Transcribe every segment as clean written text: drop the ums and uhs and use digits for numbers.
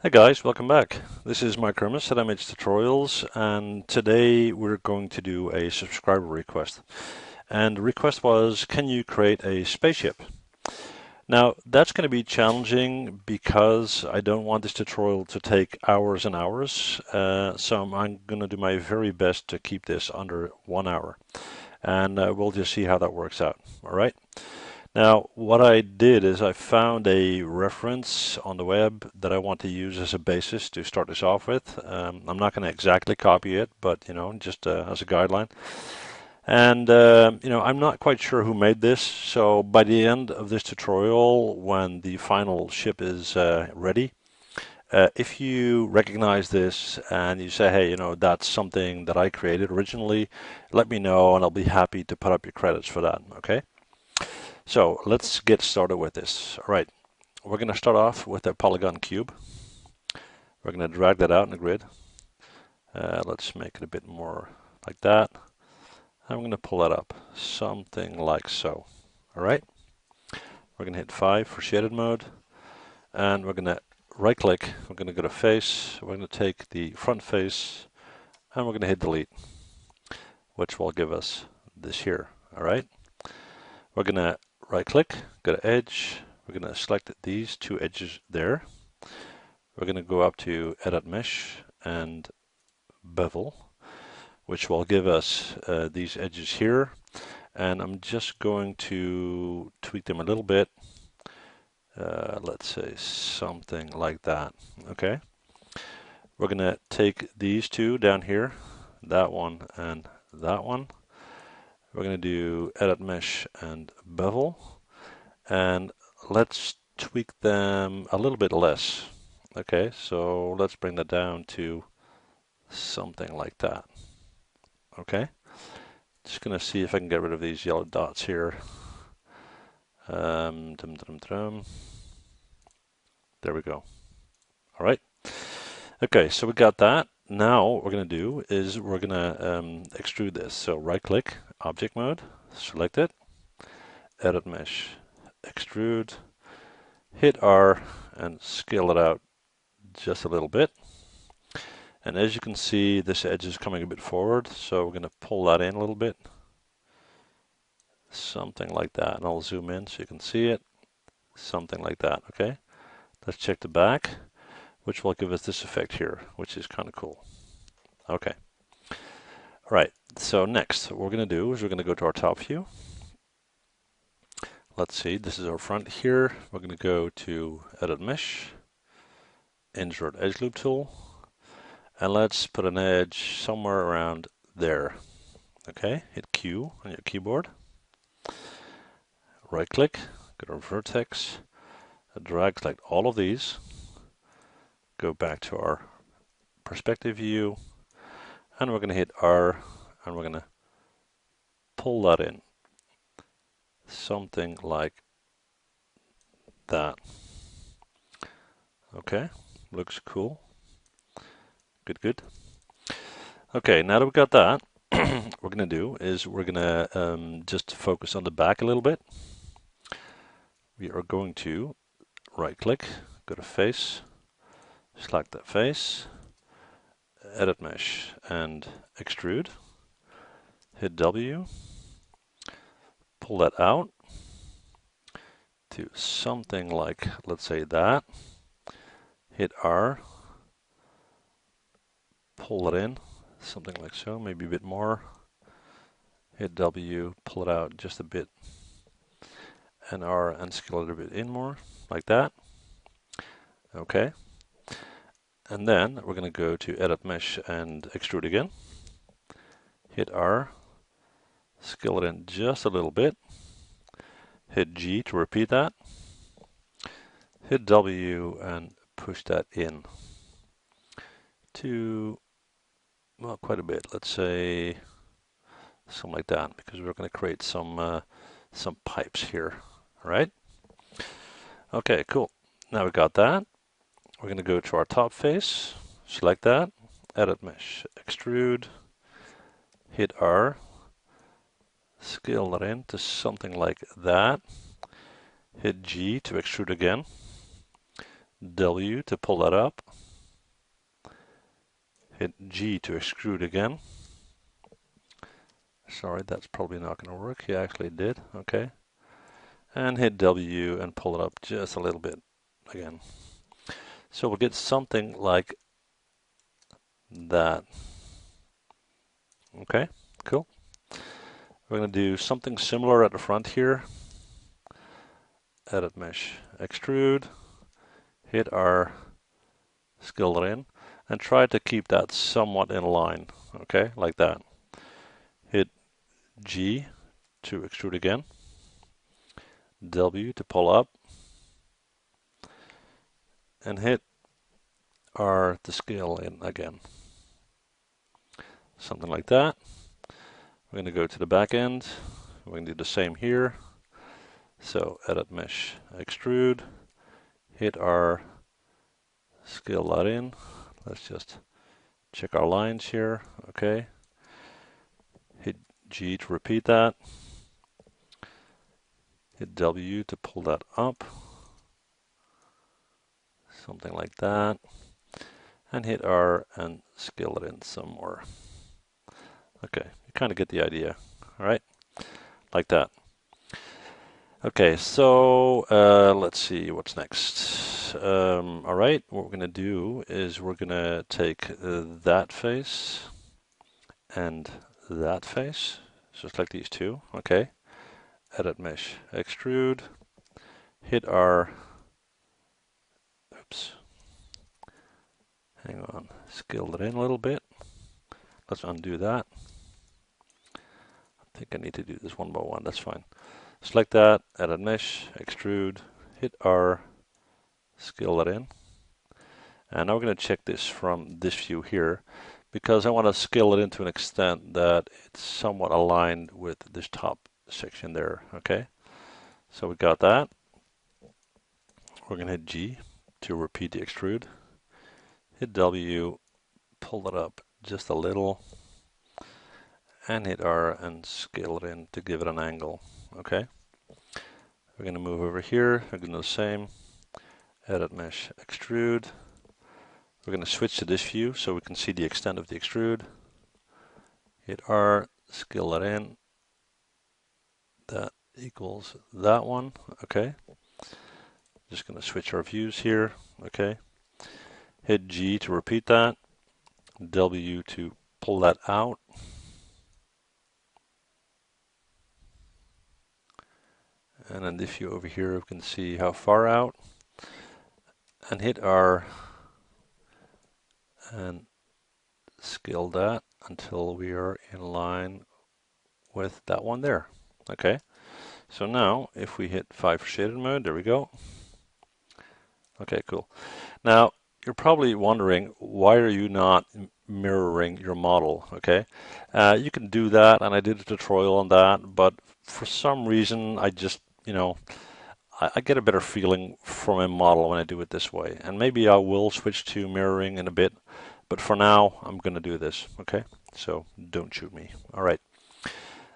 Hey guys, welcome back. This is Mike Hermes at MH Tutorials, and today we're going to do a subscriber request. And the request was, can you create a spaceship? Now, that's going to be challenging because I don't want this tutorial to take hours and hours, so I'm going to do my very best to keep this under 1 hour. And we'll just see how that works out, all right? Now, what I did is I found a reference on the web that I want to use as a basis to start this off with. I'm not going to exactly copy it, but just as a guideline. And I'm not quite sure who made this. So by the end of this tutorial, when the final ship is ready, if you recognize this and you say, hey, that's something that I created originally, let me know, and I'll be happy to put up your credits for that. Okay. So let's get started with this. All right, we're going to start off with a polygon cube. We're going to drag that out in the grid. Let's make it a bit more like that. I'm going to pull that up, something like so. All right, we're going to hit 5 for shaded mode, and we're going to right click. We're going to go to face. We're going to take the front face, and we're going to hit delete, which will give us this here. All right, we're going to right click, go to edge. We're going to select these two edges there. We're going to go up to edit mesh and bevel, which will give us these edges here. And I'm just going to tweak them a little bit. Let's say something like that. Okay. We're going to take these two down here, that one and that one. We're going to do edit mesh and bevel, and let's tweak them a little bit less. Okay, so let's bring that down to something like that. Okay, just going to see if I can get rid of these yellow dots here. There we go. All right. Okay, so we got that. Now what we're going to do is we're going to extrude this. So right click, object mode, select it, edit mesh, extrude, hit R and scale it out just a little bit. And as you can see, this edge is coming a bit forward, so we're going to pull that in a little bit. Something like that. And I'll zoom in so you can see it. Something like that, okay? Let's check the back, which will give us this effect here, which is kind of cool. Okay. All right, so next, what we're going to do is we're going to go to our top view. Let's see, this is our front here. We're going to go to Edit Mesh, Insert Edge Loop Tool, and let's put an edge somewhere around there. Okay, hit Q on your keyboard. Right click, go to Vertex, drag select all of these, go back to our perspective view, and we're going to hit R, and we're going to pull that in. Something like that. Okay, looks cool. Good. Okay, now that we've got that, what we're going to do is we're going to just focus on the back a little bit. We are going to right click, go to face, select that face, edit mesh and extrude, hit W, pull that out to something like, let's say that, hit R, pull it in, something like so, maybe a bit more, hit W, pull it out just a bit, and R and scale it a bit in more, like that. Okay. And then we're going to go to edit mesh and extrude again. Hit R, scale it in just a little bit. Hit G to repeat that. Hit W and push that in to, well, quite a bit. Let's say something like that, because we're going to create some pipes here. All right. Okay, cool. Now we got that. We're going to go to our top face, select that, edit mesh, extrude, hit R, scale that in to something like that, hit G to extrude again, W to pull that up, hit G to extrude again. Sorry, that's probably not going to work. He actually did. Okay. And hit W and pull it up just a little bit again. So we'll get something like that. Okay, cool. We're going to do something similar at the front here. Edit mesh, extrude, hit our skillet in, and try to keep that somewhat in line. Okay, like that. Hit G to extrude again, W to pull up, and hit R to scale in again. Something like that. We're going to go to the back end. We're going to do the same here. So edit mesh, extrude, hit R, scale that in. Let's just check our lines here. Okay. Hit G to repeat that. Hit W to pull that up. Something like that. And hit R and scale it in some more. Okay, you kind of get the idea. All right, like that. Okay, so let's see what's next. All right, what we're going to do is we're going to take that face and that face, just like these two. Okay, edit mesh, extrude, hit our, oops, hang on, scale it in a little bit. Let's undo that. I think I need to do this one by one, that's fine. Select that, edit mesh, extrude, hit R, scale that in. And now we're going to check this from this view here, because I want to scale it in to an extent that it's somewhat aligned with this top section there, okay? So we got that. We're going to hit G to repeat the extrude. Hit W, pull it up just a little, and hit R and scale it in to give it an angle, okay? We're going to move over here, we're going to do the same, edit mesh, extrude. We're going to switch to this view so we can see the extent of the extrude. Hit R, scale that in. That equals that one, okay? Just going to switch our views here, okay? Hit G to repeat that. W to pull that out. And then this view over here, we can see how far out. And hit R and scale that until we are in line with that one there. Okay, so now if we hit 5 shaded mode, there we go. Okay, cool. Now you're probably wondering, why are you not mirroring your model? Okay, you can do that, and I did a tutorial on that, but for some reason I just, you know, I get a better feeling from a model when I do it this way. And maybe I will switch to mirroring in a bit, but for now I'm going to do this. Okay, so don't shoot me. All right.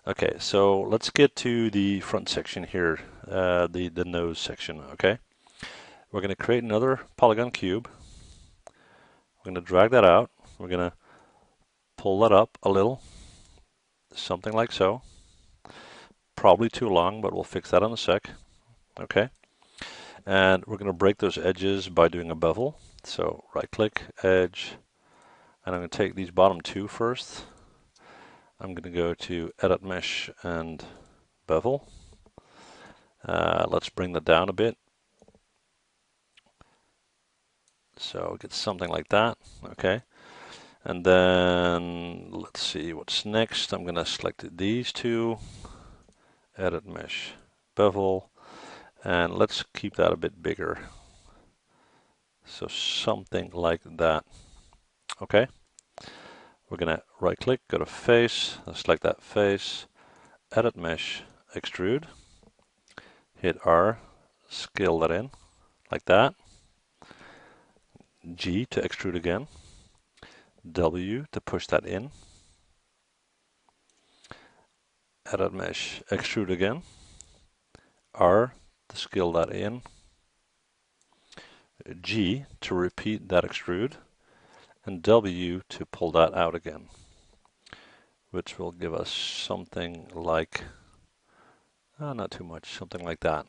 Okay, so let's get to the front section here, the nose section. Okay, we're going to create another polygon cube. We're going to drag that out. We're going to pull that up a little, something like so. Probably too long, but we'll fix that in a sec. Okay, and we're going to break those edges by doing a bevel. So right click, edge, and I'm going to take these bottom two first. I'm going to go to edit mesh and bevel. Let's bring that down a bit. So get something like that, okay. And then let's see what's next. I'm going to select these two, edit mesh, bevel, and let's keep that a bit bigger. So something like that, okay. We're going to right click, go to face, select that face, edit mesh, extrude, hit R, scale that in like that. G to extrude again, W to push that in, edit mesh, extrude again, R to scale that in, G to repeat that extrude, and W to pull that out again, which will give us something like, not too much, something like that.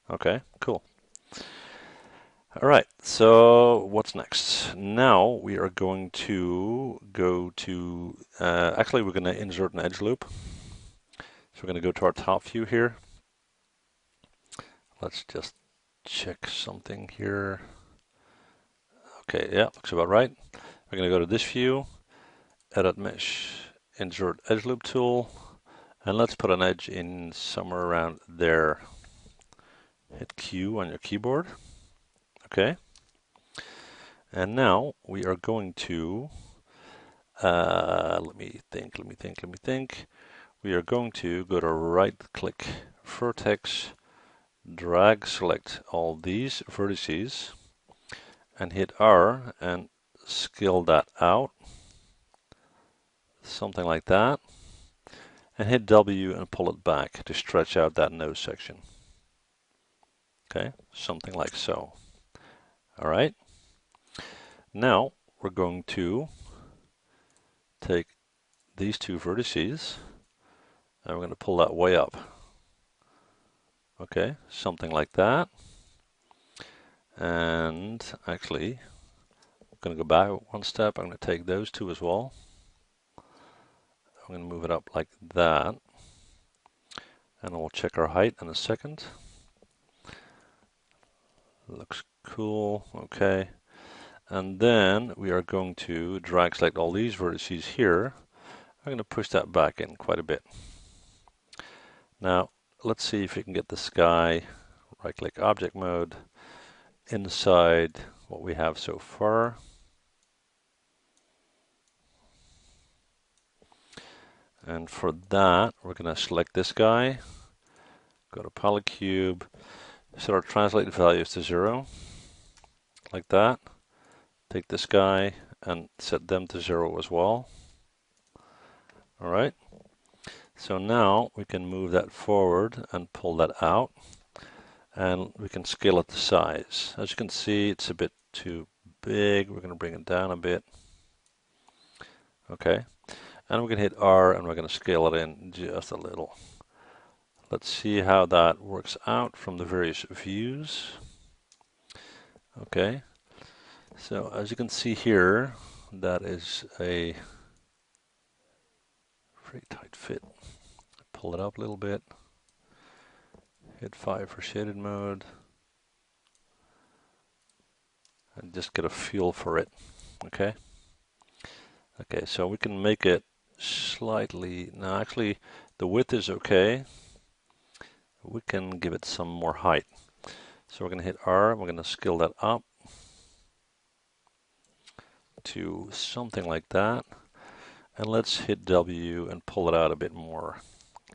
Okay, cool. All right, so what's next? Now we are going to go to, actually we're going to insert an edge loop. So we're going to go to our top view here. Let's just check something here. Okay, yeah, looks about right. We're going to go to this view, edit mesh, insert edge loop tool, and let's put an edge in somewhere around there. Hit Q on your keyboard. Okay. And now we are going to, let me think. We are going to go to right click, vertex, drag select all these vertices, and hit R and scale that out, something like that, and hit W and pull it back to stretch out that nose section. Okay, something like so. All right. Now we're going to take these two vertices and we're going to pull that way up. Okay, something like that. And actually, I'm going to go back one step. I'm going to take those two as well. I'm going to move it up like that. And we'll check our height in a second. Looks cool. Okay. And then we are going to drag select all these vertices here. I'm going to push that back in quite a bit. Now, let's see if we can get the sky, right click object mode, inside what we have so far. And for that, we're going to select this guy, go to polycube, set our translate values to 0, like that. Take this guy and set them to 0 as well. All right. So now we can move that forward and pull that out, and we can scale it to size. As you can see, it's a bit too big. We're going to bring it down a bit. Okay. And we're going to hit R and we're going to scale it in just a little. Let's see how that works out from the various views. Okay. So as you can see here, that is a pretty tight fit. Pull it up a little bit. Hit 5 for shaded mode. And just get a feel for it. Okay. Okay, so we can make it slightly, now actually the width is okay. We can give it some more height. So we're going to hit R, we're going to scale that up to something like that. And let's hit W and pull it out a bit more,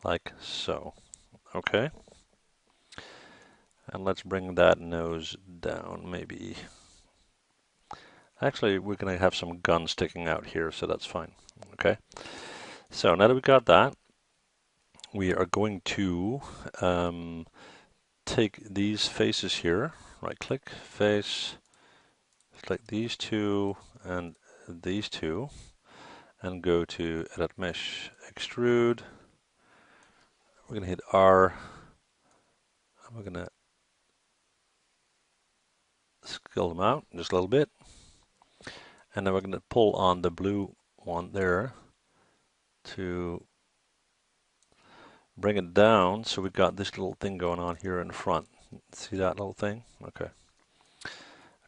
like so. Okay. And let's bring that nose down maybe. Actually, we're going to have some guns sticking out here, so that's fine. Okay. So now that we got that, we are going to take these faces here, right click, face, select these two and these two, and go to edit mesh, extrude. We're going to hit R, and we're going to scale them out just a little bit. And then we're going to pull on the blue one there to bring it down, so we've got this little thing going on here in front. See that little thing? Okay.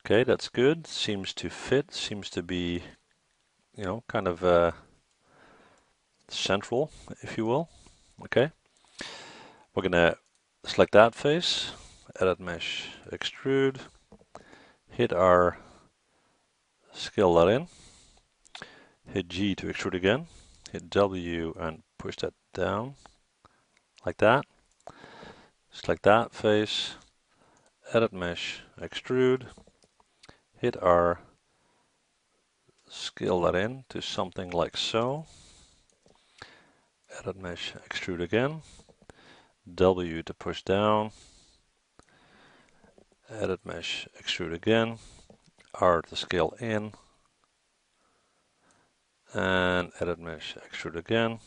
Okay, that's good. Seems to fit. Seems to be, you know, kind of central, if you will. Okay. We're going to select that face, edit mesh, extrude, hit R, scale that in, hit G to extrude again, hit W and push that down. Like that. Select that face, edit mesh, extrude, hit R, scale that in to something like so. Edit mesh, extrude again, W to push down, edit mesh, extrude again, R to scale in, and edit mesh, extrude again,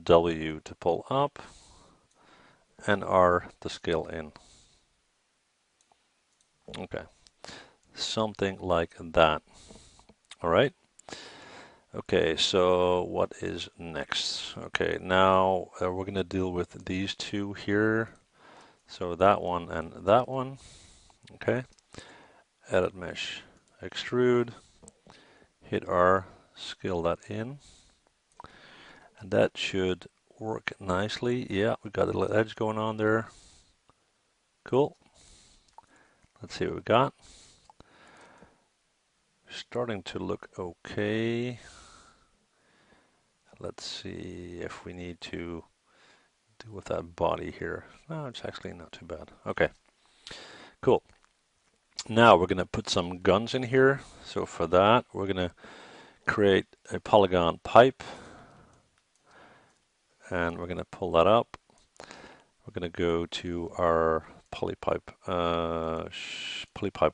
W to pull up, and R to scale in. Okay, something like that. All right. Okay, so what is next? Okay, now we're going to deal with these two here. So that one and that one. Okay, edit mesh, extrude, hit R, scale that in, and that should work nicely. Yeah, we got a little edge going on there. Cool. Let's see what we got. Starting to look okay. Let's see if we need to do with that body here. No, it's actually not too bad. Okay, cool. Now we're going to put some guns in here. So for that, we're going to create a polygon pipe. And we're going to pull that up. We're going to go to our polypipe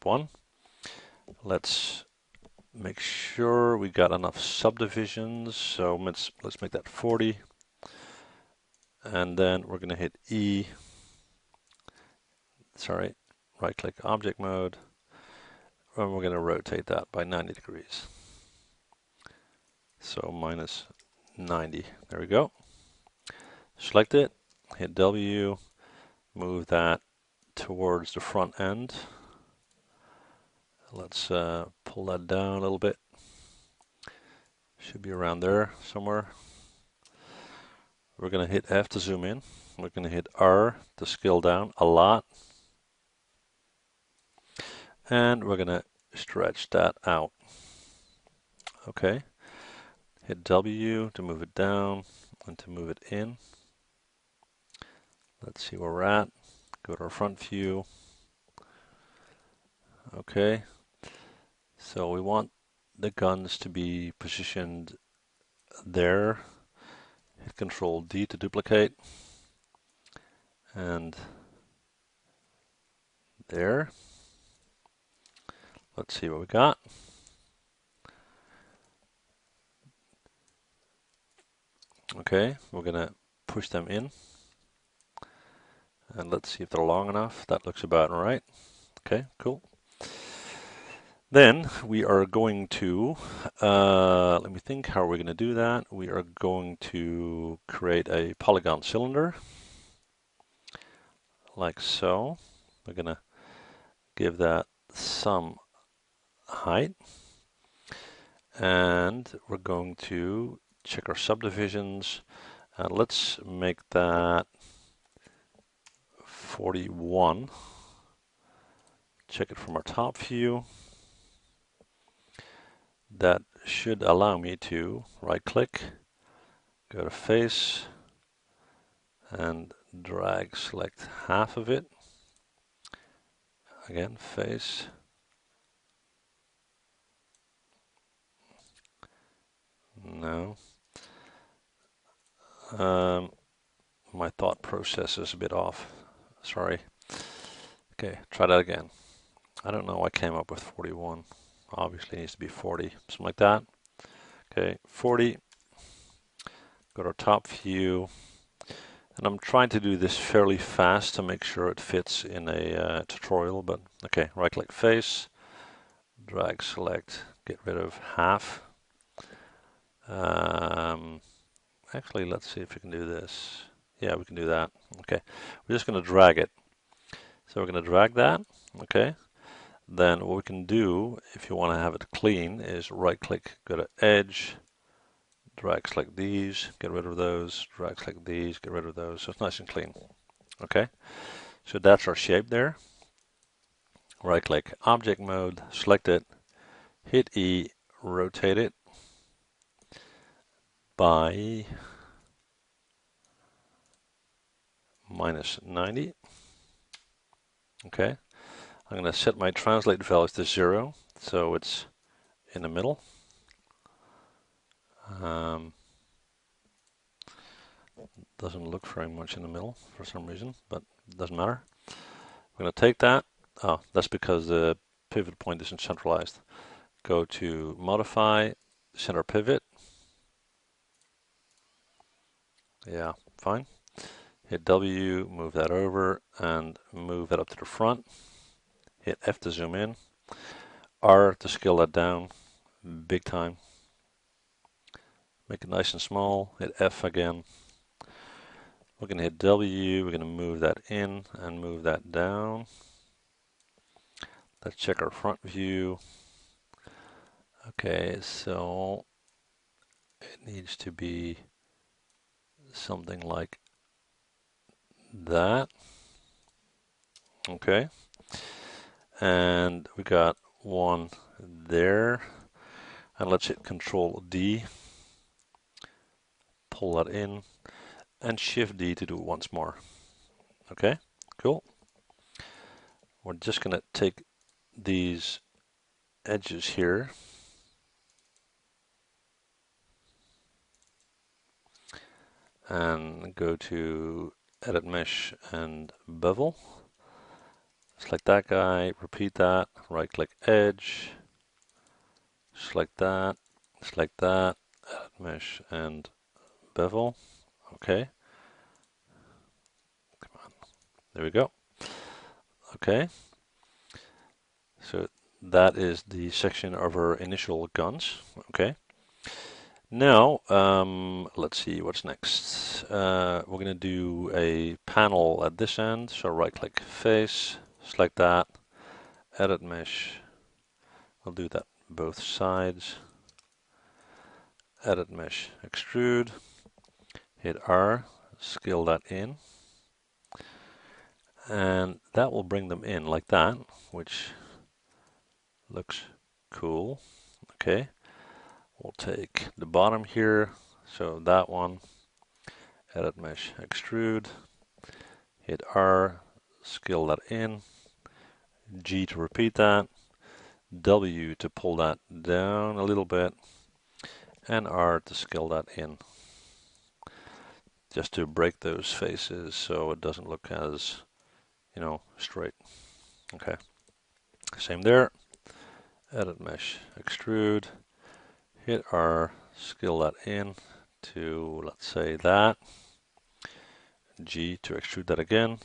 1. Let's make sure we got enough subdivisions. So let's make that 40. And then we're going to hit E. Sorry, right click object mode. And we're going to rotate that by 90 degrees. So minus 90. There we go. Select it, hit W, move that towards the front end. Let's pull that down a little bit. Should be around there somewhere. We're going to hit F to zoom in. We're going to hit R to scale down a lot. And we're going to stretch that out. Okay. Hit W to move it down and to move it in. Let's see where we're at. Go to our front view. Okay. So we want the guns to be positioned there. Hit Control D to duplicate. And there. Let's see what we got. Okay, we're going to push them in. And let's see if they're long enough. That looks about right. Okay, cool. Then we are going to, let me think, how are we going to do that? We are going to create a polygon cylinder. Like so. We're going to give that some height. And we're going to check our subdivisions. And let's make that 41. Check it from our top view. That should allow me to right click, go to face, and drag select half of it. Again, face. No. My thought process is a bit off. Sorry. Okay, try that again. I don't know why I came up with 41. Obviously it needs to be 40, something like that. Okay, 40. Go to our top view. And I'm trying to do this fairly fast to make sure it fits in a tutorial, but okay, right click face, drag select, get rid of half. Actually, let's see if we can do this. Yeah, we can do that. Okay, we're just going to drag it. So we're going to drag that. Okay. Then what we can do, if you want to have it clean, is right click, go to edge, drag select these, get rid of those, drag select these, get rid of those. So it's nice and clean. Okay. So that's our shape there. Right click, object mode, select it, hit E, rotate it by minus 90. Okay. I'm going to set my translate values to 0, so it's in the middle. Doesn't look very much in the middle for some reason, but it doesn't matter. I'm going to take that, Oh, that's because the pivot point isn't centralized. Go to Modify, Center Pivot. Yeah, fine. Hit W, move that over, and move that up to the front. Hit F to zoom in. R to scale that down, big time. Make it nice and small. Hit F again. We're going to hit W. We're going to move that in and move that down. Let's check our front view. Okay, so it needs to be something like that. Okay. And we got one there. And let's hit Control D. Pull that in. And Shift D to do it once more. Okay, cool. We're just going to take these edges here and go to Edit Mesh and Bevel. Select that guy, repeat that, right click Edge, select that, Edit Mesh and Bevel. Okay. Come on. There we go. Okay. So that is the section of our initial guns. Okay. Now, let's see what's next. We're going to do a panel at this end. So right click Face, select that, Edit Mesh. I'll do that both sides. Edit Mesh, Extrude. Hit R, scale that in. And that will bring them in like that, which looks cool. Okay. We'll take the bottom here, so that one, Edit Mesh, Extrude, hit R, scale that in, G to repeat that, W to pull that down a little bit, and R to scale that in, just to break those faces so it doesn't look as, straight. Okay, same there, Edit Mesh, Extrude, hit R, scale that in to, let's say that, G to extrude that again,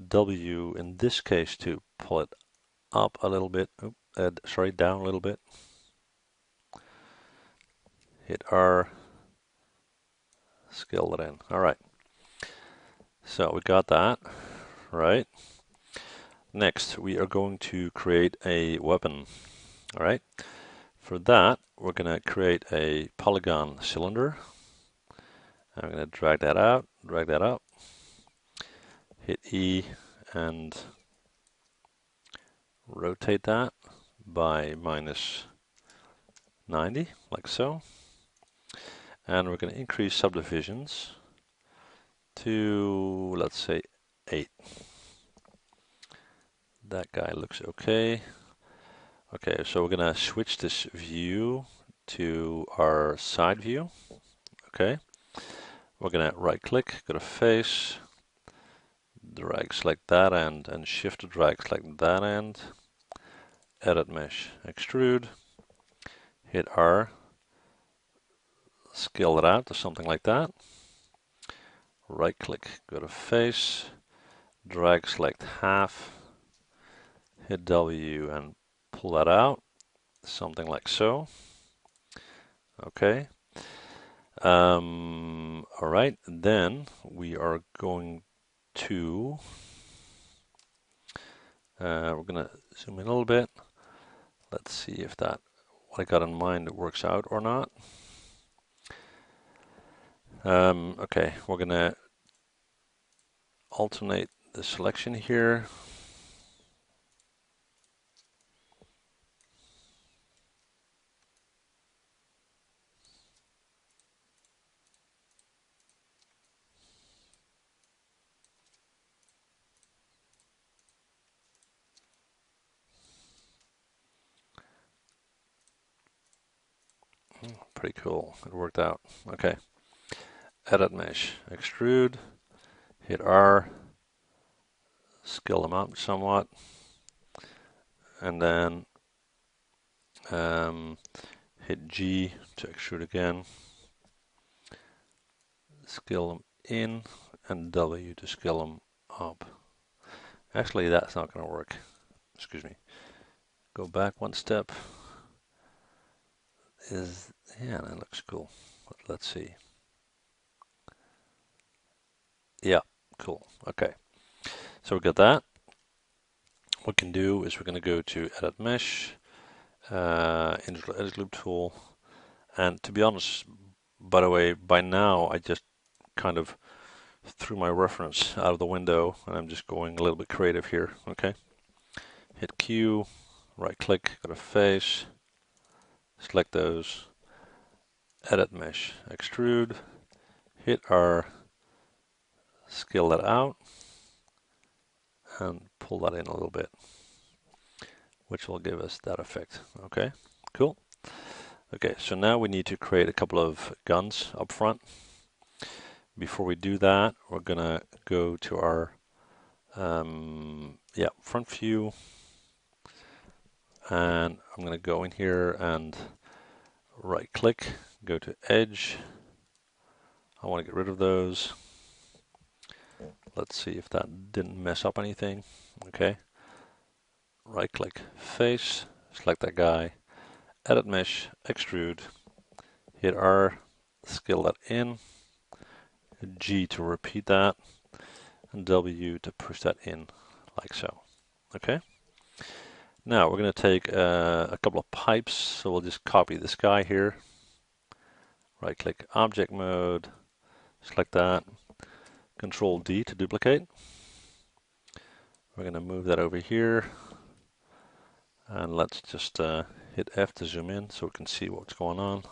W in this case to pull it up a little bit, down a little bit, hit R, scale that in. All right, so we got that, right? Next, we are going to create a weapon, all right? For that, we're gonna create a polygon cylinder. I'm gonna drag that out, drag that up, hit E and rotate that by -90, like so. And we're going to increase subdivisions to, let's say, 8. That guy looks okay. Okay, so we're going to switch this view to our side view. Okay. We're going to right click, go to face, drag select that end, and shift to drag select that end. Edit mesh, extrude, hit R, scale it out to something like that. Right click, go to face, drag select half, hit W and pull that out, something like so. Okay. All right, then we are going to, we're going to zoom in a little bit. Let's see if that, what I got in mind, works out or not. Okay, we're going to alternate the selection here. Pretty cool, it worked out. Okay, edit mesh, extrude, hit R, scale them up somewhat. and then hit G to extrude again, scale them in, and W to scale them up. Actually, that's not going to work. Excuse me. Go back one step. Yeah, that looks cool. Let's see. Yeah, cool. Okay. So we got that. What we can do is we're going to go to Edit Mesh, Integral Edit Loop Tool, and to be honest, by the way, by now I just kind of threw my reference out of the window, and I'm just going a little bit creative here. Okay. Hit Q, right click, go to Face, select those, Edit Mesh, Extrude, hit R, scale that out, and pull that in a little bit, which will give us that effect. Okay, cool. Okay, so now we need to create a couple of guns up front. Before we do that, we're gonna go to our front view, and I'm gonna go in here and right click, go to Edge. I want to get rid of those. Let's see if that didn't mess up anything. Okay, right click, Face, select that guy, Edit Mesh, Extrude, hit R, scale that in, G to repeat that, and W to push that in, like so. Okay. Now we're going to take a couple of pipes, so we'll just copy this guy here. Right click, Object Mode, select that, Control D to duplicate. We're going to move that over here, and let's just hit F to zoom in so we can see what's going on.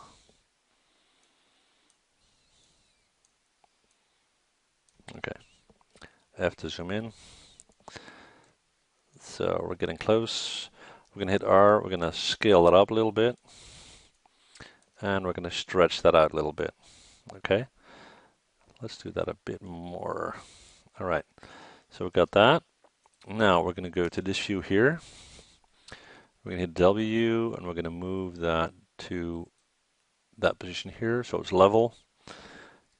Okay, F to zoom in. So we're getting close. We're going to hit R, we're going to scale that up a little bit, and we're going to stretch that out a little bit. Okay, let's do that a bit more. All right, so we've got that. Now we're going to go to this view here. We're going to hit W, and we're going to move that to that position here, so it's level.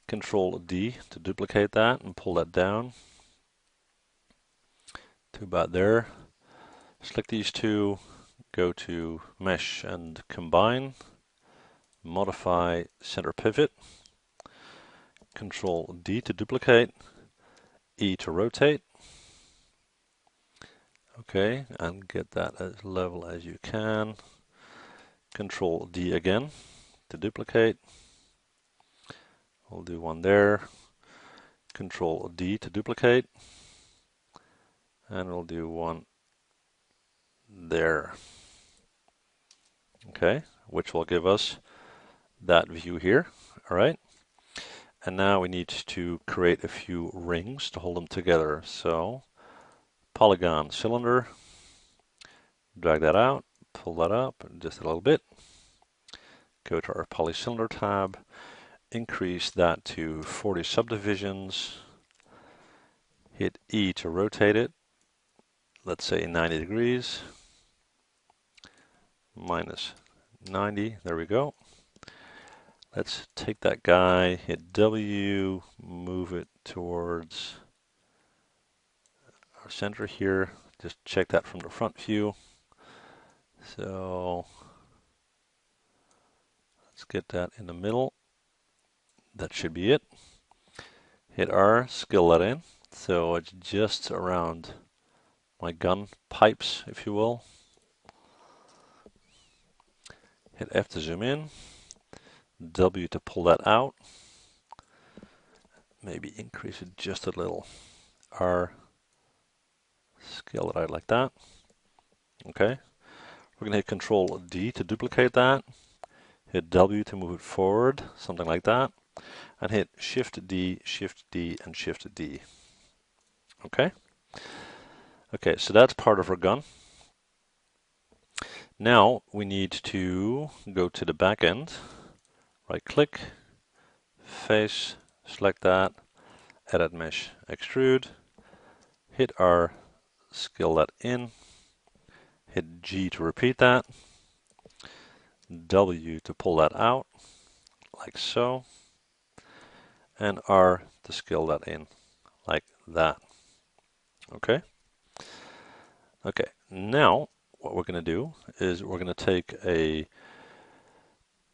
Control D to duplicate that and pull that down to about there. Select these two, go to Mesh and Combine, modify Center Pivot, Control D to duplicate, E to rotate. Okay, and get that as level as you can. Control D again to duplicate. We'll do one there. Control D to duplicate. And we'll do one there. Okay, which will give us that view here. All right. And now we need to create a few rings to hold them together. So polygon cylinder, drag that out, pull that up just a little bit. Go to our polycylinder tab, increase that to 40 subdivisions, hit E to rotate it, let's say 90 degrees, minus 90, there we go. Let's take that guy, hit W, move it towards our center here, just check that from the front view. So let's get that in the middle. That should be it. Hit R, scale that in. So it's just around my gun pipes, if you will. Hit F to zoom in. W to pull that out. Maybe increase it just a little. R, scale it out like that. Okay. We're going to hit Control D to duplicate that. Hit W to move it forward, something like that. And hit Shift D, and Shift D. Okay. Okay, so that's part of our gun. Now we need to go to the back end. Right click, face, select that, edit mesh, extrude, hit R, scale that in, hit G to repeat that, W to pull that out, like so, and R to scale that in, like that. Okay? Okay, now what we're going to do is we're going to take a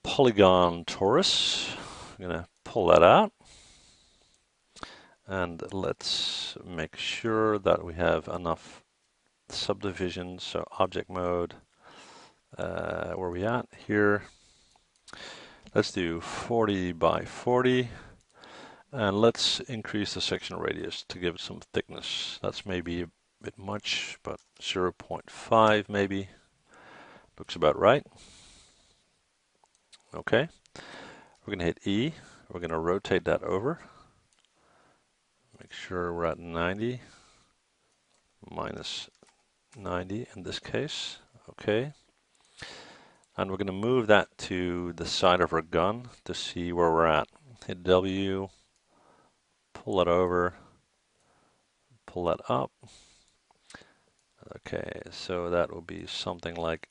polygon torus. I'm going to pull that out. And let's make sure that we have enough subdivisions. So object mode, where are we at here? Let's do 40 by 40. And let's increase the section radius to give it some thickness. That's maybe a bit much, but 0.5 maybe. Looks about right. Okay. We're going to hit E. We're going to rotate that over. Make sure we're at 90. Minus 90 in this case. Okay. And we're going to move that to the side of our gun to see where we're at. Hit W. Pull it over. Pull that up. Okay, so that will be something like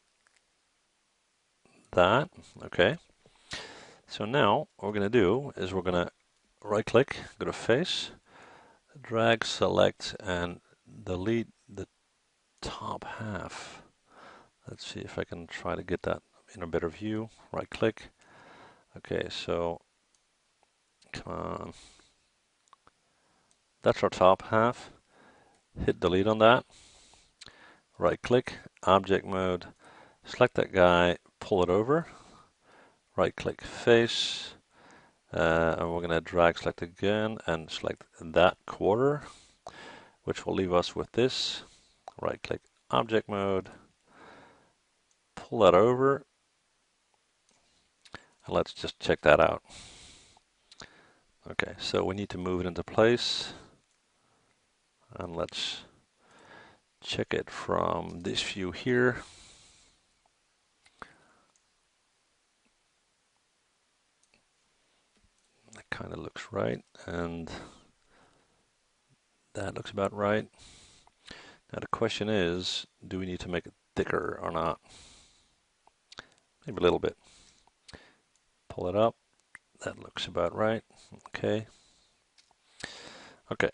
that. Okay. So now what we're going to do is we're going to right click, go to face, drag, select, and delete the top half. Let's see if I can try to get that in a better view. Right click. Okay, so come on. That's our top half. Hit delete on that. Right click, object mode, select that guy, pull it over. Right click face. And we're going to drag select again and select that quarter, which will leave us with this. Right click, object mode, pull that over. And let's just check that out. Okay, so we need to move it into place. And let's check it from this view here. That kind of looks right, and that looks about right. Now the question is, do we need to make it thicker or not? Maybe a little bit. Pull it up. That looks about right. Okay. Okay.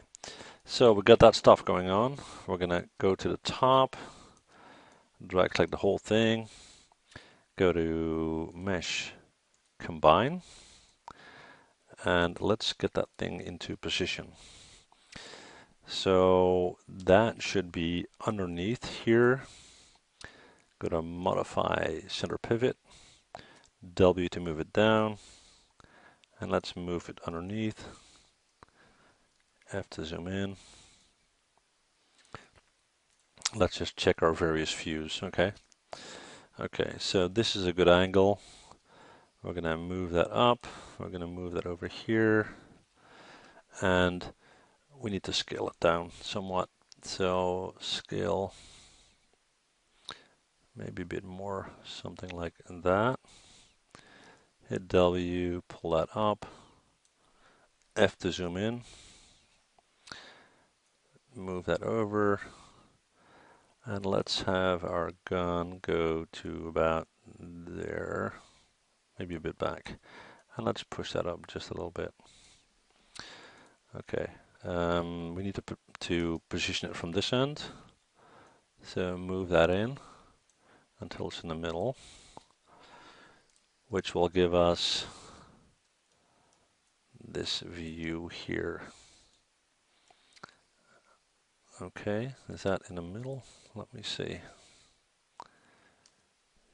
So we got that stuff going on. We're going to go to the top, drag click the whole thing, go to Mesh, Combine, and let's get that thing into position. So that should be underneath here. Go to Modify Center Pivot, W to move it down, and let's move it underneath. F to zoom in. Let's just check our various views, okay? Okay, so this is a good angle. We're going to move that up. We're going to move that over here. And we need to scale it down somewhat. So scale maybe a bit more, something like that. Hit W, pull that up. F to zoom in. Move that over. And let's have our gun go to about there. Maybe a bit back. And let's push that up just a little bit. Okay. We need to position it from this end. So move that in until it's in the middle, which will give us this view here. Okay, is that in the middle? Let me see.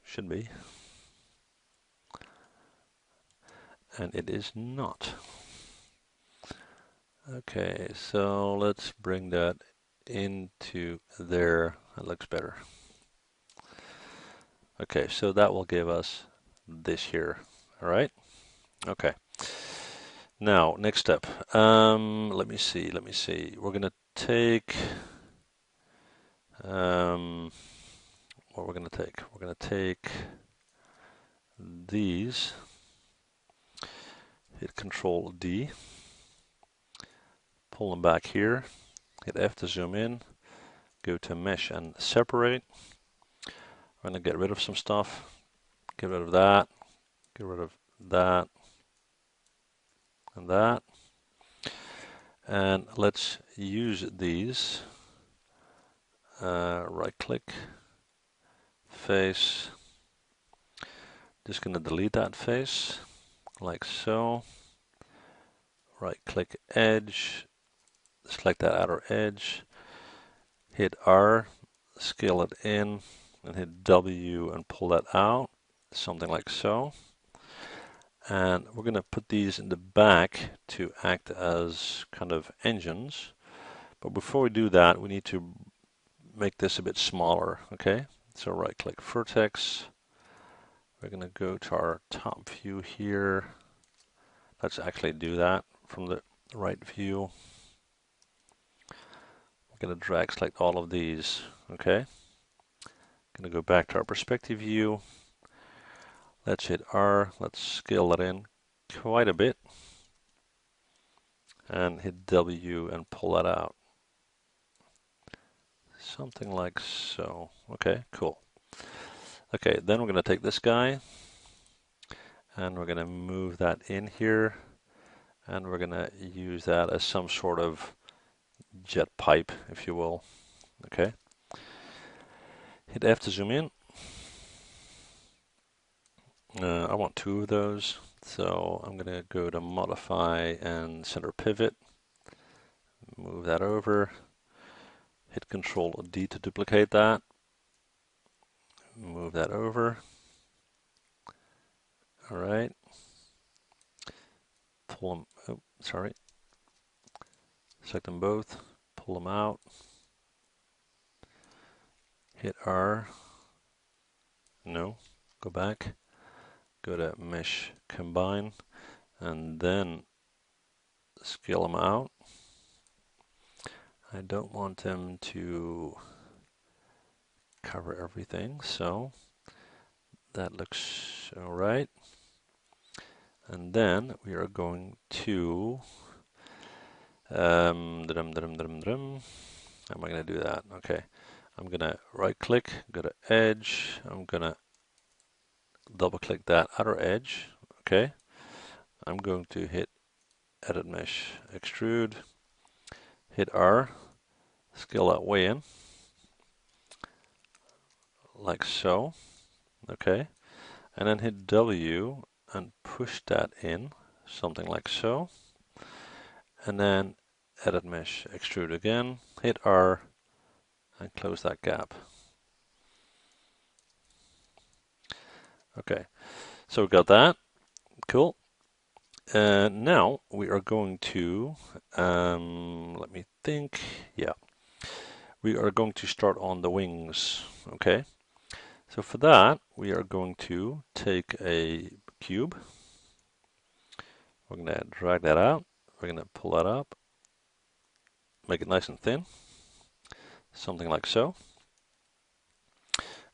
Should be. And it is not. Okay, so let's bring that into there. That looks better. Okay, so that will give us this here. All right. Okay. Now, next step. Let me see. We're going to take what we're going to take. We're going to take these. Hit Control D. Pull them back here. Hit F to zoom in. Go to Mesh and Separate. I'm going to get rid of some stuff. Get rid of that. Get rid of that. And that. And let's use these. Right click, face. Just going to delete that face, like so. Right click edge, select that outer edge, hit R, scale it in, and hit W and pull that out, something like so. And we're going to put these in the back to act as kind of engines. But before we do that, we need to make this a bit smaller, okay? So right click vertex. We're going to go to our top view here. Let's actually do that from the right view. We're going to drag select all of these, okay? Going to go back to our perspective view. Let's hit R, let's scale that in quite a bit. And hit W and pull that out. Something like so. Okay, cool. Okay, then we're going to take this guy and we're going to move that in here, and we're going to use that as some sort of jet pipe, if you will. Okay. Hit F to zoom in. I want 2 of those, so I'm going to go to modify and center pivot. Move that over. Hit Control D to duplicate that. Move that over. All right. Pull them. Oh, sorry. Select them both. Pull them out. Hit R. No. Go back. Go to Mesh Combine, and then scale them out. I don't want them to cover everything, so that looks all right. And then we are going to how am I going to do that? Okay, I'm going to right click, go to edge, I'm going to double click that outer edge. Okay, I'm going to hit edit mesh extrude, hit R, scale that way in, like so. Okay, and then hit W and push that in, something like so. And then edit mesh extrude again, hit R and close that gap. Okay, so we got that. Cool. Now we are going to, let me think. Yeah, we are going to start on the wings. Okay, so for that we are going to take a cube. We're going to drag that out. We're going to pull that up, make it nice and thin, something like so.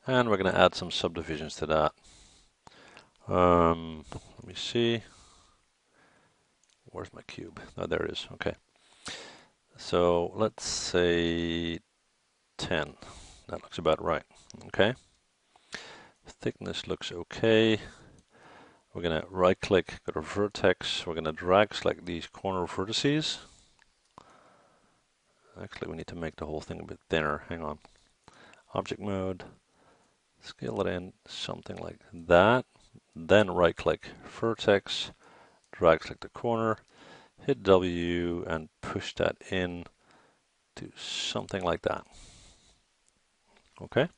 And we're going to add some subdivisions to that. Let me see. Where's my cube? Oh, there it is. Okay. So let's say 10. That looks about right. Okay. Thickness looks okay. We're going to right click, go to vertex. We're going to drag select these corner vertices. Actually, we need to make the whole thing a bit thinner. Hang on. Object mode. Scale it in something like that. Then right click vertex, drag select the corner, hit W and push that in to something like that. Okay.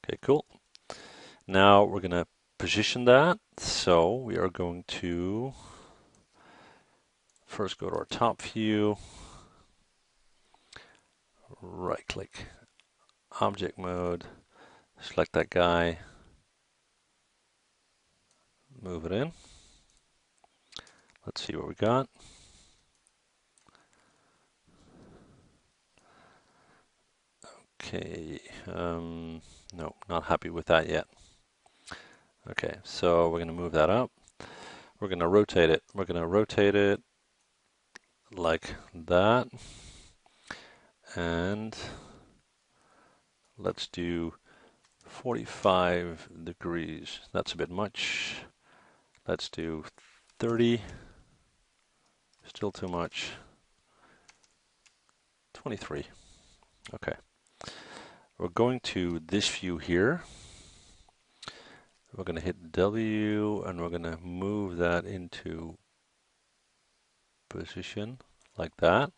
Okay, cool. Now we're going to position that. So we are going to first go to our top view, right click, object mode, select that guy, move it in. Let's see what we got. Okay, no, not happy with that yet. Okay, so we're going to move that up. We're going to rotate it. We're going to rotate it like that. And let's do 45 degrees. That's a bit much. Let's do 30. Still too much. 23. Okay. We're going to this view here. We're going to hit W and we're going to move that into position like that.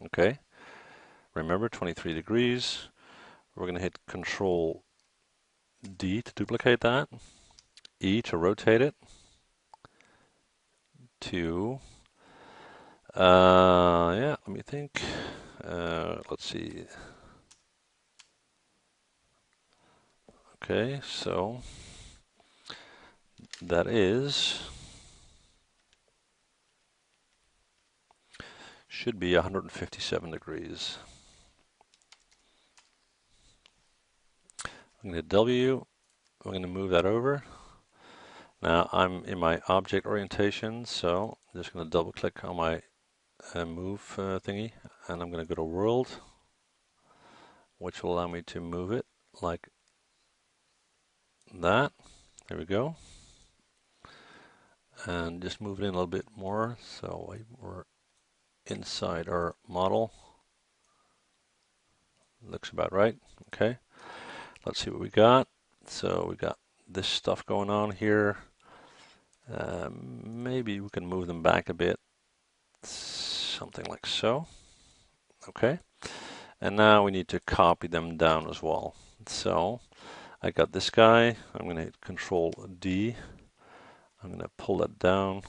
Okay. Remember 23 degrees. We're going to hit Control D to duplicate that. E to rotate it. To yeah, let me think. Let's see. Okay, so that should be 157 degrees. I'm going to W. I'm going to move that over. Now I'm in my object orientation, so I'm just going to double click on my move thingy, and I'm going to go to world, which will allow me to move it like that. There we go. And just move it in a little bit more so we're inside our model. Looks about right. Okay, let's see what we got. So we got this stuff going on here. Maybe we can move them back a bit, something like so. Okay, and now we need to copy them down as well. So I got this guy. I'm going to hit Control D. I'm going to pull that down.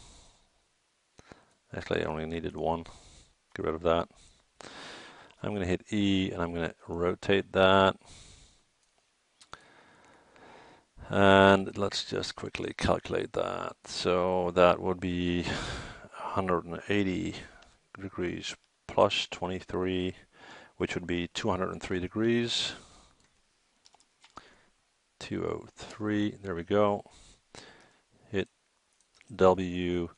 Actually, I only needed one. Get rid of that. I'm going to hit E and I'm going to rotate that. And let's just quickly calculate that. So that would be 180 degrees plus 23, which would be 203 degrees. 203, there we go. Hit W,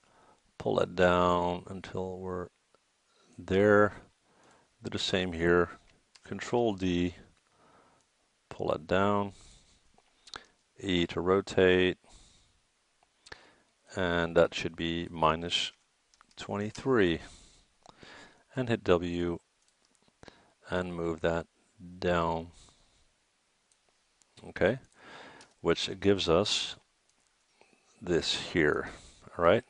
pull that down until we're there. Do the same here. Control D, pull that down. E to rotate, and that should be minus 23. And hit W and move that down. Okay, which gives us this here. All right.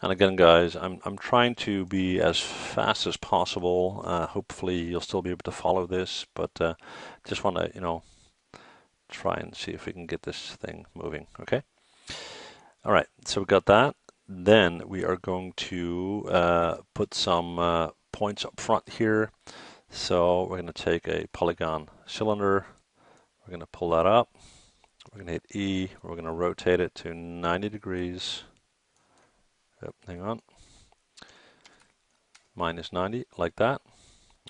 And again, guys, I'm trying to be as fast as possible. Hopefully, you'll still be able to follow this, but just want to, try and see if we can get this thing moving. Okay. All right. So we got that. Then we are going to put some points up front here. So we're going to take a polygon cylinder. We're going to pull that up. We're going to hit E. We're going to rotate it to 90 degrees. Yep, hang on. Minus 90, like that.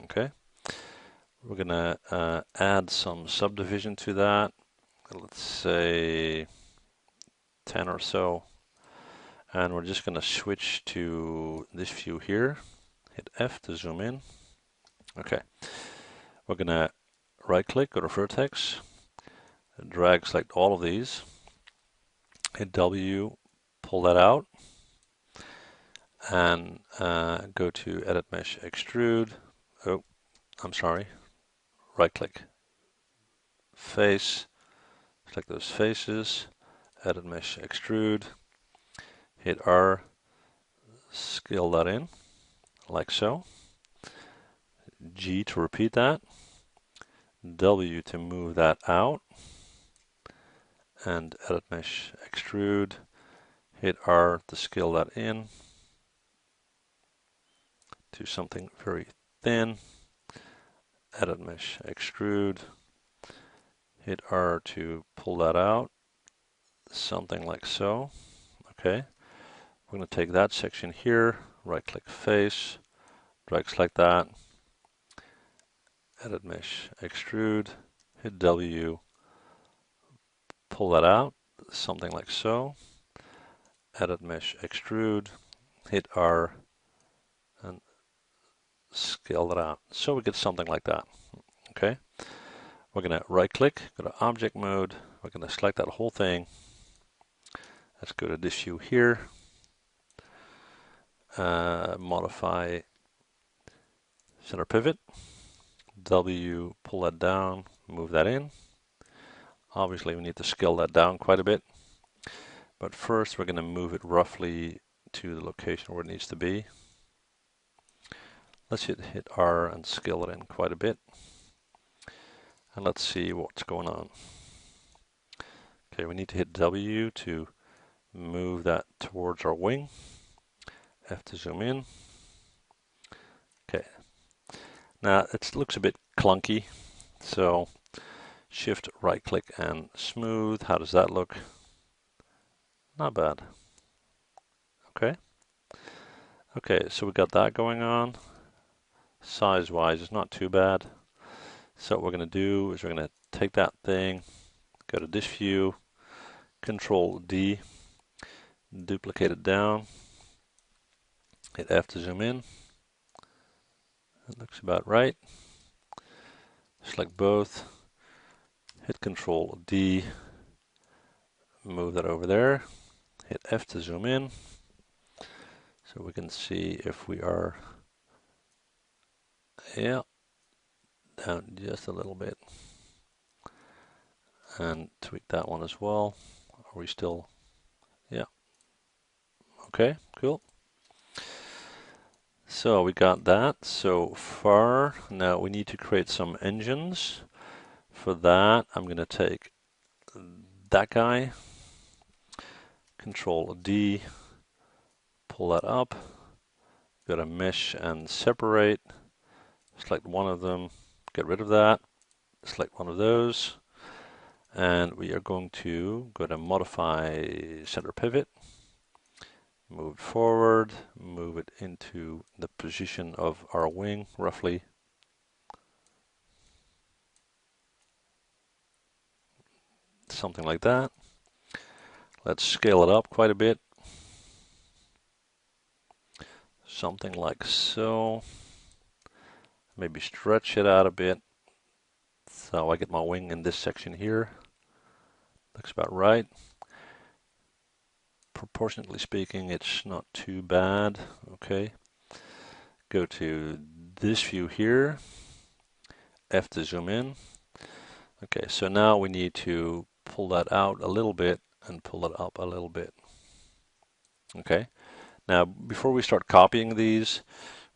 Okay. We're going to add some subdivision to that. Let's say 10 or so. And we're just going to switch to this view here. Hit F to zoom in. Okay. We're going to right click, go to vertex, drag, select all of these, hit W, pull that out, and go to Edit Mesh Extrude. Oh, I'm sorry. Right click, face, select those faces, Edit Mesh Extrude, hit R, scale that in, like so. G to repeat that, W to move that out, and Edit Mesh Extrude, hit R to scale that in to something very thin, Edit Mesh Extrude, hit R to pull that out, something like so. Okay, we're going to take that section here, right click face, drag select that, Edit Mesh Extrude, hit W, pull that out, something like so, Edit Mesh Extrude, hit R, and scale that out. So we get something like that. Okay. We're going to right click, go to object mode. We're going to select that whole thing. Let's go to this view here. Modify center pivot. W, pull that down, move that in. Obviously we need to scale that down quite a bit. But first we're going to move it roughly to the location where it needs to be. Let's hit R and scale it in quite a bit. And let's see what's going on. Okay, we need to hit W to move that towards our wing. F to zoom in. Okay. Now it looks a bit clunky, so shift right click and smooth. How does that look? Not bad. Okay. Okay, so we got that going on. Size wise, it's not too bad. So what we're going to do is we're going to take that thing, go to this view, Control D, duplicate it down, hit F to zoom in. That looks about right. Select both, hit Control D, move that over there, hit F to zoom in. So we can see if we are, yeah, down just a little bit. And tweak that one as well. Are we still, yeah. Okay, cool. So we got that so far. Now we need to create some engines. For that, I'm going to take that guy, Control D, pull that up, go to Mesh and Separate, select one of them, get rid of that, select one of those, and we are going to go to Modify Center Pivot, move it forward, move it into the position of our wing, roughly. Something like that. Let's scale it up quite a bit. Something like so. Maybe stretch it out a bit. So I get my wing in this section here. Looks about right. Proportionately speaking, it's not too bad. Okay. Go to this view here. F to zoom in. Okay, so now we need to pull that out a little bit and pull it up a little bit. Okay. Now, before we start copying these,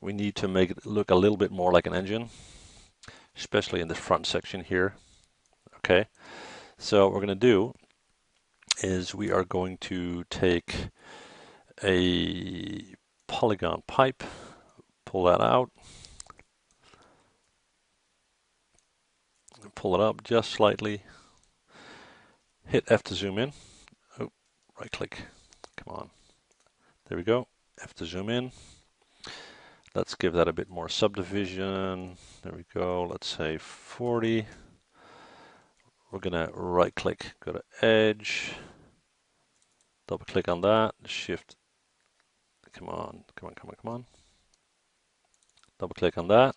we need to make it look a little bit more like an engine, especially in the front section here. Okay. So what we're going to do is we are going to take a polygon pipe, pull that out, pull it up just slightly, hit F to zoom in. Oh, right click. Come on. There we go. F to zoom in. Let's give that a bit more subdivision. There we go. Let's say 40. We're going to right click, go to edge, double click on that, shift, come on. Double click on that.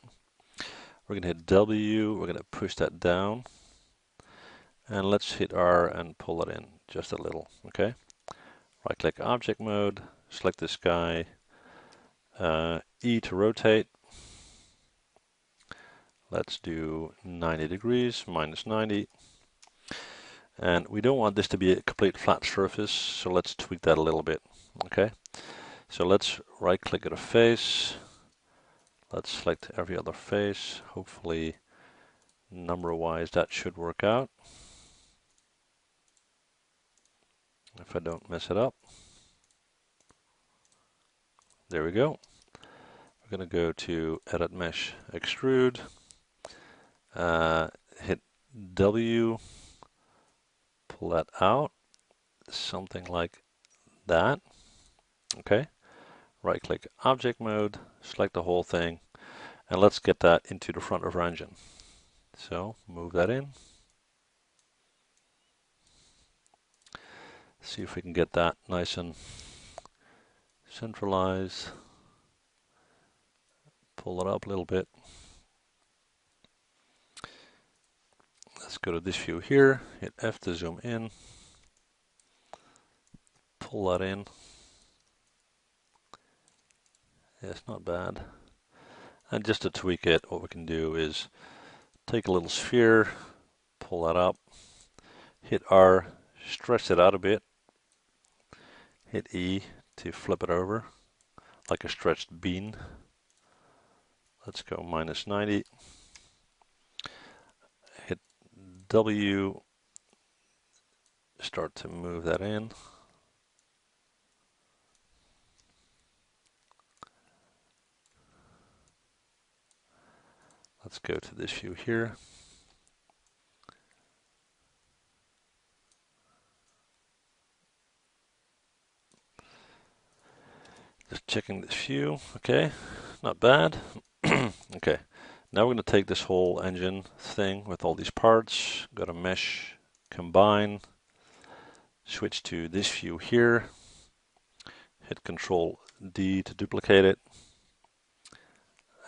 We're going to hit W, we're going to push that down. And let's hit R and pull it in just a little, okay? Right click object mode, select this guy, E to rotate. Let's do 90 degrees, minus 90. And we don't want this to be a complete flat surface, so let's tweak that a little bit, okay? So let's right click at a face. Let's select every other face. Hopefully, number-wise, that should work out. If I don't mess it up. There we go. We're going to go to Edit Mesh, Extrude. Hit W. Pull that out. Something like that. Okay. Right click Object Mode. Select the whole thing. And let's get that into the front of our engine. So move that in. See if we can get that nice and centralized. Pull it up a little bit. go to this view here, hit F to zoom in, pull that in. Yeah, it's not bad. And just to tweak it, what we can do is take a little sphere, pull that up, hit R, stretch it out a bit, hit E to flip it over, like a stretched bean. Let's go -90. Hit W, start to move that in. Let's go to this view here. Just checking this view. Okay, not bad. Okay, now we're going to take this whole engine thing with all these parts, go to Mesh, Combine, switch to this view here, hit Control D to duplicate it.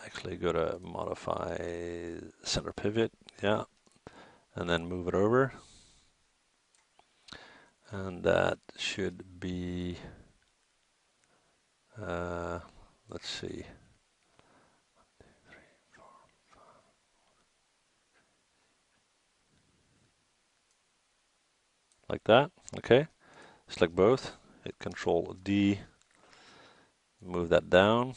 Actually go to Modify Center Pivot, yeah, and then move it over. And that should be, let's see, like that. Okay, select both, hit Control D, move that down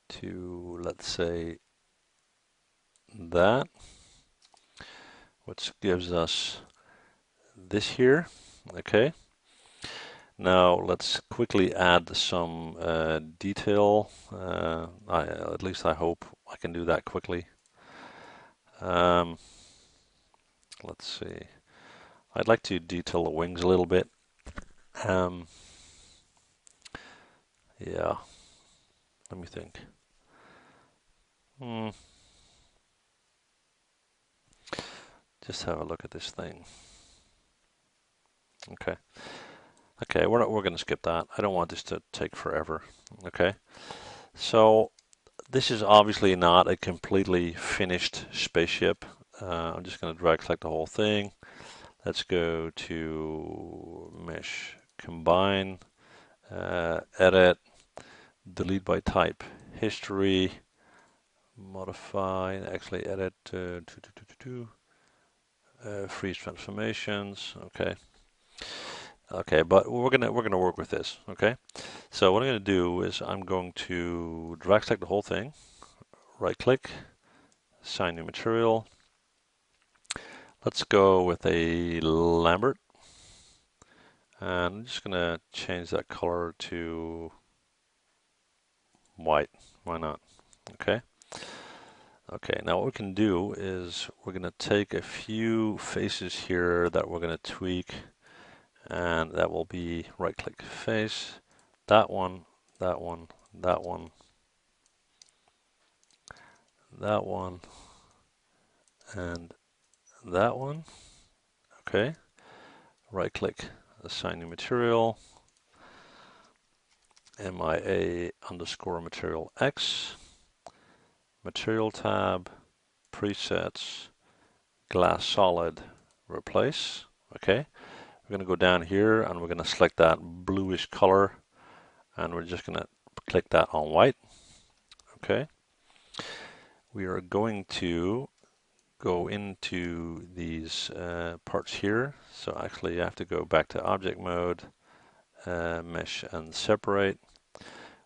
to, let's say, that, which gives us this here. Okay, now let's quickly add some detail. At least I hope I can do that quickly. Let's see, I'd like to detail the wings a little bit. Yeah, let me think. Just have a look at this thing. Okay. Okay, we're going to skip that. I don't want this to take forever. Okay. So this is obviously not a completely finished spaceship. I'm just going to drag select the whole thing. Let's go to Mesh, Combine, Edit, Delete by Type, History, Modify, actually Edit, Freeze Transformations. Okay. Okay, but we're gonna work with this. Okay, so what I'm gonna do is I'm going to drag select the whole thing, right click, assign new material. Let's go with a Lambert, and I'm just gonna change that color to white. Why not? Okay. Okay, now what we can do is we're gonna take a few faces here that we're gonna tweak. And that will be right click face, that one, that one, that one, that one, and that one. Okay, right click, assign new material, MIA underscore material X, material tab, presets, glass solid, replace. Okay, we're going to go down here and we're going to select that bluish color and we're just going to click that on white. Okay, we are going to go into these parts here. So actually you have to go back to object mode, mesh and separate,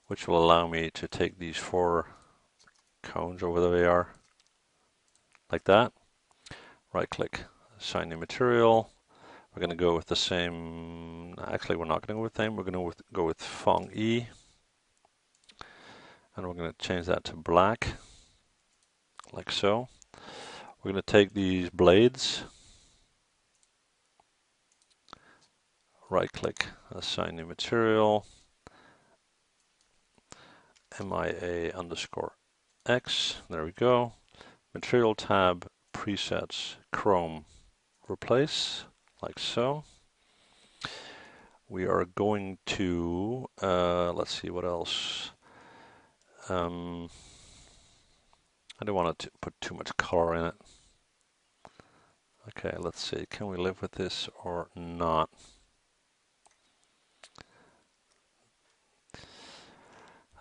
which will allow me to take these 4 cones over where they are, like that. Right click, assign new material. We're going to go with the same, actually we're not going to go with the same, we're going to go with Fong E. And we're going to change that to black, like so. We're going to take these blades, right click, assign new material, MIA underscore X, there we go. Material tab, presets, chrome, replace, like so. We are going to, let's see what else. I don't want to put too much color in it. Okay, let's see, can we live with this or not?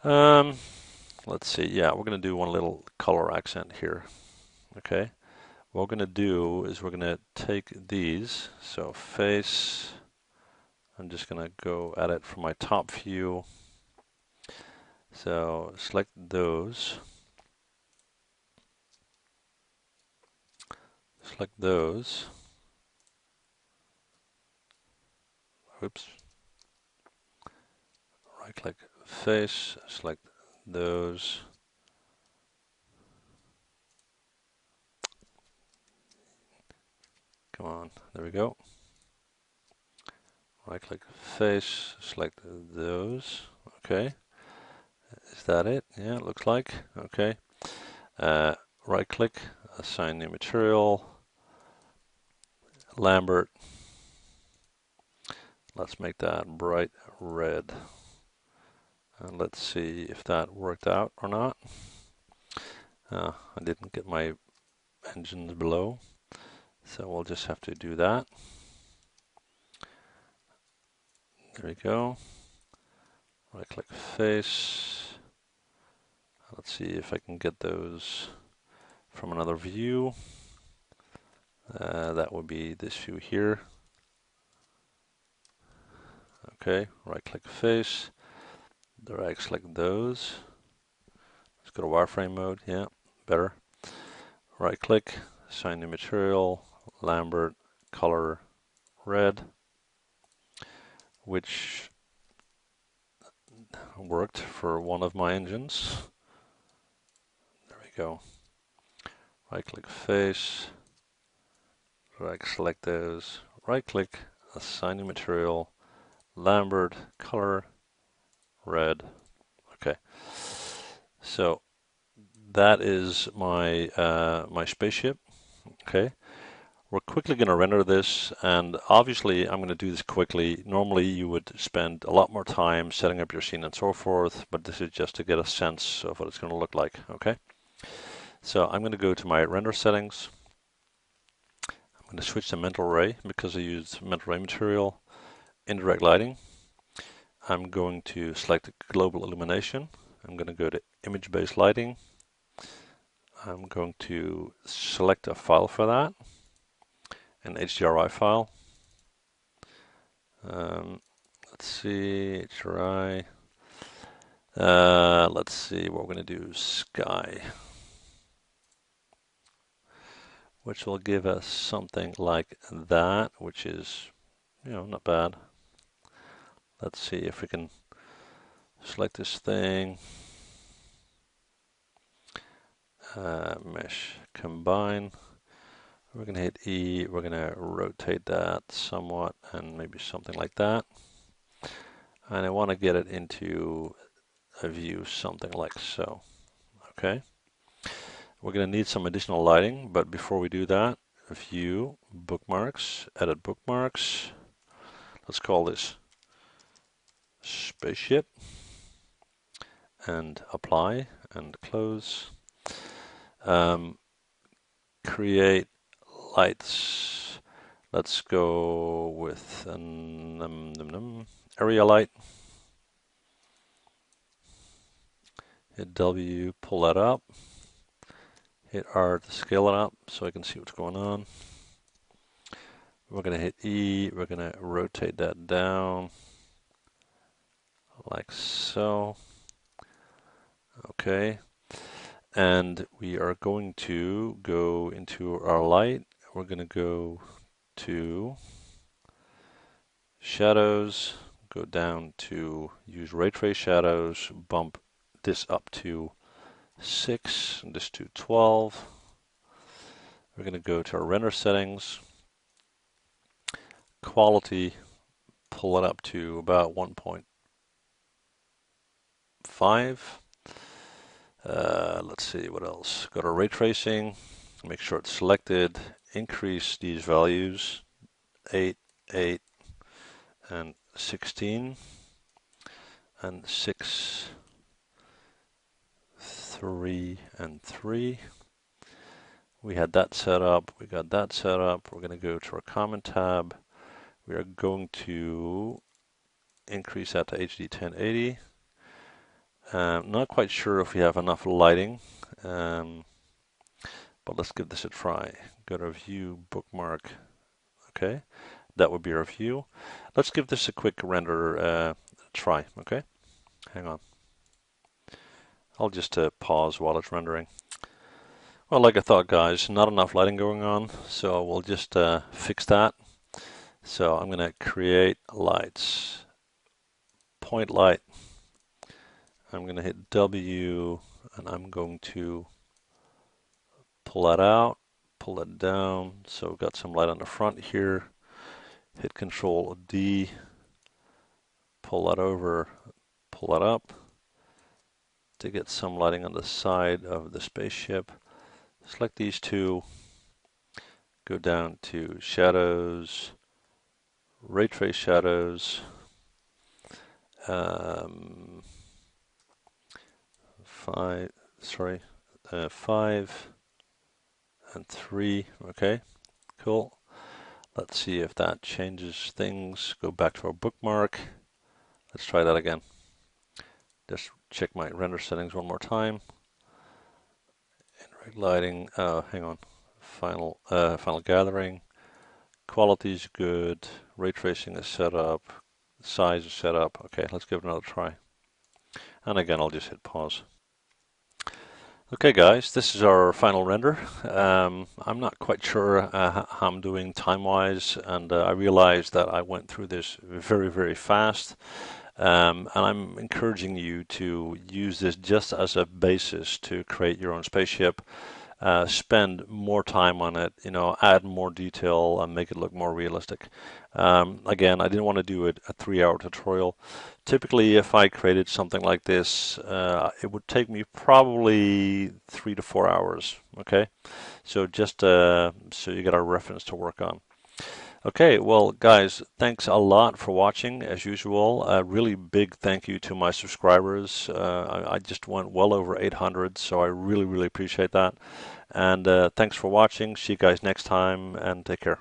Let's see, yeah, we're going to do one little color accent here. Okay, what we're going to do is we're going to take these, so face, I'm just going to go at it from my top view. So select those. Select those. Oops. Right click face, select those. Come on, there we go. Right click face, select those. Okay. Is that it? Yeah, it looks like. Okay. Right click, assign new material. Lambert. Let's make that bright red. And let's see if that worked out or not. I didn't get my engines below, so we'll just have to do that. There we go. Right click face. Let's see if I can get those from another view. That would be this view here. Okay, right click face. Drag select those. Let's go to wireframe mode. Yeah, better. Right click, assign new material, Lambert, color red, which worked for one of my engines. There we go. Right click face, drag select those, right click, assign new material, Lambert, color red. Okay, so that is my my spaceship. Okay, we're quickly going to render this, and obviously I'm going to do this quickly. Normally you would spend a lot more time setting up your scene and so forth, but this is just to get a sense of what it's going to look like. Okay, so I'm going to go to my render settings. I'm going to switch to mental ray because I used mental ray material. Indirect lighting. I'm going to select global illumination. I'm going to go to image-based lighting. I'm going to select a file for that, an HDRI file. Let's see, HDRI. Let's see what we're going to do, sky, which will give us something like that, which is, not bad. Let's see if we can select this thing. Mesh, combine. We're going to hit E, we're going to rotate that somewhat and maybe something like that. And I want to get it into a view something like so. Okay. We're going to need some additional lighting, but before we do that, view, bookmarks, edit bookmarks. Let's call this Spaceship and apply and close. Create lights. Let's go with an area light. Hit W, pull that up. Hit R to scale it up so I can see what's going on. We're going to hit E. We're going to rotate that down like so. Okay. And we are going to go into our light. We're going to go to shadows, go down to use ray trace shadows, bump this up to 6, and this to 12. We're going to go to our render settings, quality, pull it up to about 1.5. Let's see what else. Go to ray tracing, make sure it's selected, increase these values, 8, 8, and 16, and 6, 3 and 3. We had that set up, we got that set up. We're going to go to our comment tab. We are going to increase that to HD 1080. Not quite sure if we have enough lighting, but let's give this a try. Go to view, bookmark. Okay, that would be our view. Let's give this a quick render try. Okay, hang on. I'll just pause while it's rendering. Well, like I thought, guys, not enough lighting going on, so we'll just fix that. So I'm going to create lights, point light. I'm going to hit W, and I'm going to pull that out, pull it down. So we've got some light on the front here. Hit Control D, pull that over, pull that up to get some lighting on the side of the spaceship. Select these two, go down to shadows, ray trace shadows, 5 and 3. Okay, cool. Let's see if that changes things. Go back to our bookmark. Let's try that again. Just check my render settings one more time. Indirect lighting. Hang on. Final gathering. Quality is good. Ray tracing is set up. Size is set up. Okay, let's give it another try. And again, I'll just hit pause. Okay, guys, this is our final render. I'm not quite sure how I'm doing time-wise, and I realized that I went through this very, very fast. And I'm encouraging you to use this just as a basis to create your own spaceship. Spend more time on it, add more detail and make it look more realistic. Again, I didn't want to do a 3-hour tutorial. Typically, if I created something like this, it would take me probably 3 to 4 hours. Okay, so just so you get a reference to work on. Okay, well, guys, thanks a lot for watching, as usual. A really big thank you to my subscribers. I just went well over 800, so I really, really appreciate that. And thanks for watching. See you guys next time, and take care.